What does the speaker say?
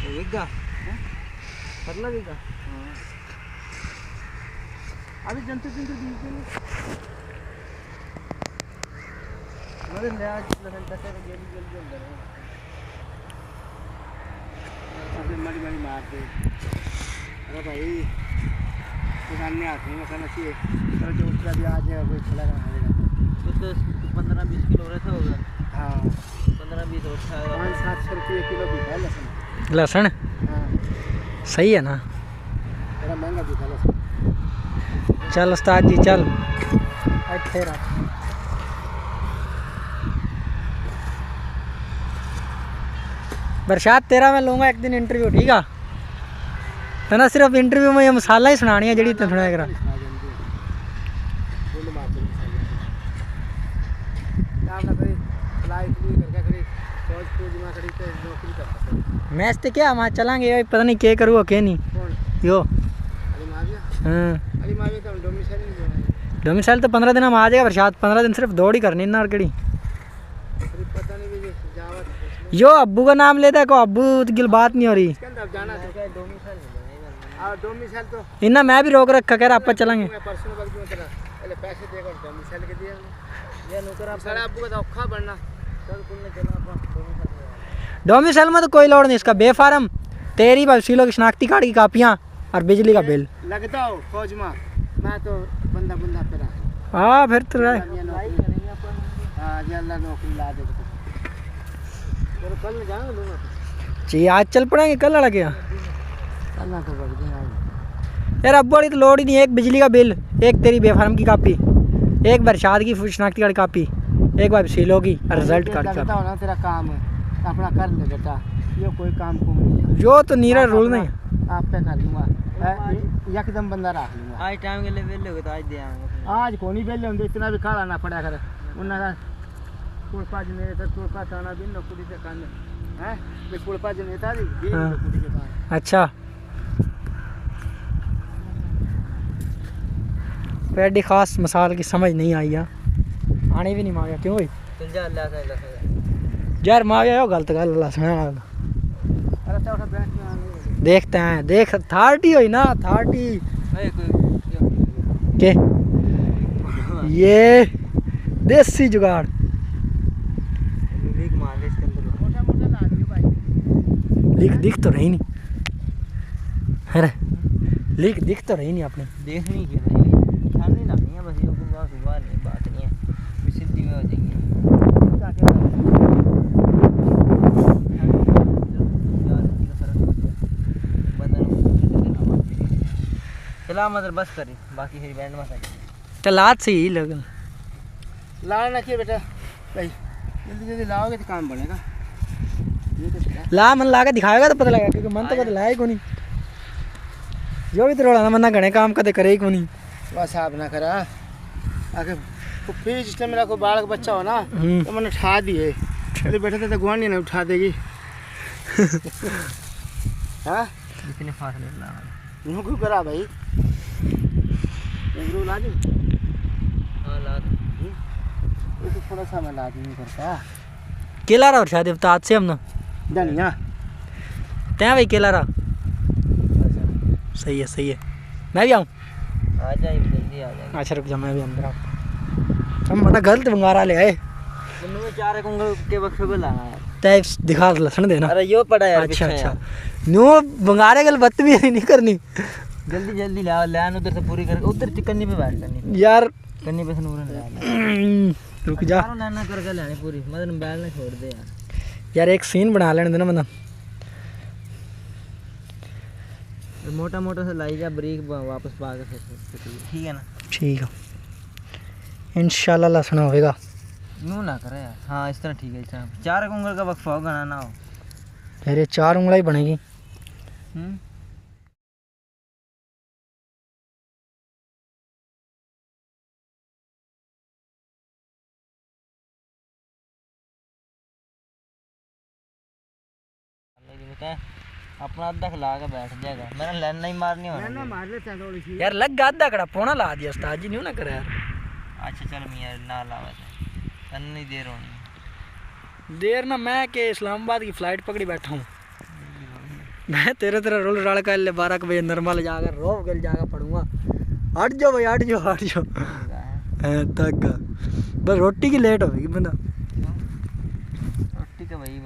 विगा करला विगा अभी जनता जनता दीजिए मेरे ले आज लगन तक के गेम जल्दी अंदर है अपने मड़ी मड़ी मार दे अरे भाई दुकान में आते हैं मसाला चाहिए तो जो उसका भी आज है वो चला रहा है तो 15-20 किलो रहता होगा हाँ 15-20 होता है 500-700 रुपये किलो बिका है लहसुन लहसुन हाँ सही है ना बड़ा महंगा बिका लहसुन चल उस्ताद जी चल अच्छे रहा बरसात तेरा मैं लूँगा एक दिन इंटरव्यू ठीक है तो ना सिर्फ इंटरव्यू में ये मसाला ही सुनानी है जड़ी तो सुनाया करा मैच तो क्या वहाँ चलांगे पता नहीं क्या करूँ क्या नहीं यो हाँ डोमिसाइल तो 15 दिन में आ जाएगा बरसात 15 दिन सिर्फ दौड़ ही करनी ना और कड़ी यो अब्बू का नाम लेता है को अब्बू गिल बात नहीं हो रही इन्ना मैं भी रोक रखा कह रहा आप चलेंगे डोमिसाइल में तो कोई लोड नहीं इसका बेफारम तेरी वसीलों की शनाख्ती कार्ड की कापियाँ और बिजली का बिल लगता हो फौज में मैं तो बंदा बंदा पे रहा हाँ फिर तो रहे नौकरी ला दे कल जाएंगे लूँगा जी आज चल पड़ेंगे कल लड़ा गया कल ना तो बढ़ गया यार अब वाली तो लोड ही नहीं एक बिजली का बिल एक तेरी बेफारम की कापी एक बरसात की शनाख्ती कार्ड कापी एक बार सीलो की रिजल्ट कार्ड का होना तेरा काम है अपना कर ले बेटा ये कोई काम को नहीं जो तो नीरा रूल नहीं आप पे कर दूंगा एकदम बंदा रख लूँगा आज टाइम के लिए वेले हो तो आज दे आएंगे आज को नहीं वेले होंगे इतना भी खड़ा ना पड़ा कर उन्होंने कुड़पा जने तो कुड़पा थाना भी नौकरी से कान है वे कुड़पा जने था भी नौकरी के कान अच्छा पेडी खास मसाल की समझ नहीं आई यार आने भी नहीं मांगा क्यों भाई चल जा अल्लाह से यार मांगा गलत गल अल्लाह सुना अरे तो बैंक में देखते हैं देख अथॉरिटी हुई ना अथॉरिटी के ये देसी जुगाड़ लीक दिख तो रही नहीं अरे लीक दिख तो रही नहीं आपने देख नहीं किया सामने ना नहीं है बस ये सुबह नहीं बात नहीं है सीधी में हो जाएंगे चला मतलब बस करी बाकी फिर बैंड में तलात से ही लगन लाना ना किए बेटा भाई जल्दी जल्दी लाओगे तो काम बनेगा ला मन ला के दिखाएगा तो पता लगेगा क्योंकि मन तो पता लाए को नहीं जो भी तो ना मना घने काम कदे करे ही को नहीं बस आप ना करा आके फिर जिस टाइम मेरा कोई बालक बच्चा हो ना तो मैंने उठा दिए अरे बेटा तो गुआंढी नहीं उठा देगी हाँ इतने फासले ला क्यों करा भाई ला दूँ हाँ ला दो तो थोड़ा सा मैं ला दूँ करता केला रहा और शादी बता से हम ना धनिया तैं भाई केला रहा सही है मैं भी आऊँ आ जाए जल्दी आ जाए अच्छा रुक जा मैं भी अंदर आऊँ हम बड़ा गलत बंगारा ले आए में 4 कुंगल के वक्त पे लाना है तय दिखा लहसुन देना अरे यो पड़ा यार अच्छा अच्छा न्यू बंगारे गल बत्त भी नहीं करनी जल्दी जल्दी ला लान उधर से पूरी कर उधर चिकन्नी पे बैठ करनी यार कन्नी पे नूरन ला रुक जा लाना करके लानी पूरी मदन बैल ने छोड़ दे यार एक सीन बना लेने देना मतलब मोटा मोटा से लाई जा ब्रेक वापस पा के ठीक है ना ठीक है इंशाल्लाह लहसुन होएगा यूँ ना करे यार हाँ इस तरह ठीक है इस तरह 4 उंगल का वक्फा होगा ना हो अरे 4 उंगली बनेगी अपना अद्धा खिला के बैठ जाएगा मैंने लाइन नहीं मारनी होना मार लेते हैं थोड़ी सी यार लग गा अद्धा कड़ा पौना ला दिया उस्ताद जी नहीं ना करे यार अच्छा चल मियां ना लावा नहीं देर होनी देर ना मैं के इस्लामाबाद की फ़्लाइट पकड़ी बैठा हूँ मैं तेरे तरह रोल राल कर ले 12 बजे नॉर्मल जाकर रोब गल जाकर पढ़ूंगा। हट जाओ भाई हट जाओ हट जाओ तक बस रोटी की लेट होगी बंदा रोटी का वही